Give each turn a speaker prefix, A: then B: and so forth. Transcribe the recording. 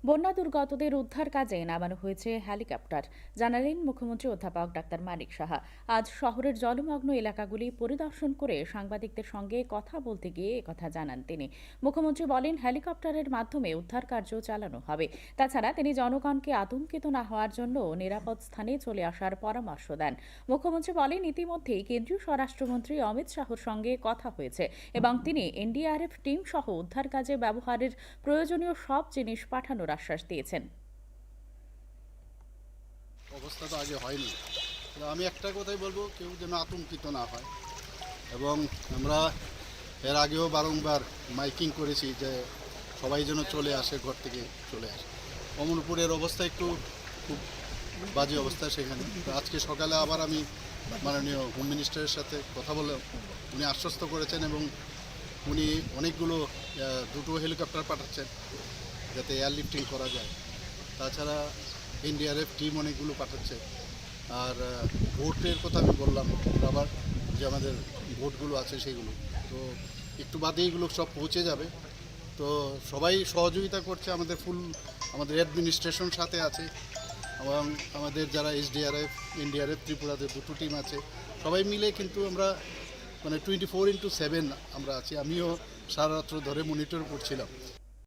A: বন্যা দুর্গতদের উদ্ধার কাজে নামানো হয়েছে হেলিকপ্টার, জানালেন মুখ্যমন্ত্রী অধ্যাপক ডাক্তার মানিক সাহা। আজ শহরের জলমগ্ন এলাকাগুলি পরিদর্শন করে সাংবাদিকদের সঙ্গে কথা বলতে গিয়ে একথা জানান তিনি। মুখ্যমন্ত্রী বলেন, হেলিকপ্টারের মাধ্যমে উদ্ধার কার্য চালানো হবে। তাছাড়া তিনি জনগণকে আতঙ্কিত না হওয়ার জন্য নিরাপদ স্থানে চলে আসার পরামর্শ দেন। মুখ্যমন্ত্রী বলেন, ইতিমধ্যেই কেন্দ্রীয় স্বরাষ্ট্রমন্ত্রী অমিত শাহর সঙ্গে কথা হয়েছে এবং তিনি এনডিআরএফ টিম সহ উদ্ধার কাজে ব্যবহারের প্রয়োজনীয় সব জিনিস পাঠানোর আশ্বাস দিয়েছেন।
B: অবস্থা তো আগে হয়নি, আমি একটা কথাই বলবো, কেউ যেন আতঙ্কিত না হয়। এবং আমরা এর আগেও বারংবার মাইকিং করেছি যে সবাই যেন চলে আসে, ঘর থেকে চলে আসে। অমরপুরের অবস্থা একটু খুব বাজে অবস্থা সেখানে। তো আজকে সকালে আবার আমি মাননীয় হোম মিনিস্টারের সাথে কথা বললাম, উনি আশ্বস্ত করেছেন এবং উনি অনেকগুলো দুটো হেলিকপ্টার পাঠাচ্ছেন যাতে এয়ারলিফটিং করা যায়। তাছাড়া এনডিআরএফ টিম অনেকগুলো পাঠাচ্ছে। আর ভোটের কথা আমি বললাম, আবার যে আমাদের ভোটগুলো আছে সেগুলো তো একটু বাদে এগুলো সব পৌঁছে যাবে। তো সবাই সহযোগিতা করছে, আমাদের অ্যাডমিনিস্ট্রেশন সাথে আছে এবং আমাদের যারা এসডিআরএফ এনডিআরএফ ত্রিপুরাতে দুটো টিম আছে, সবাই মিলে কিন্তু আমরা মানে 24/7 আমরা আছি। আমিও সারা রাত্র ধরে মনিটর করছিলাম।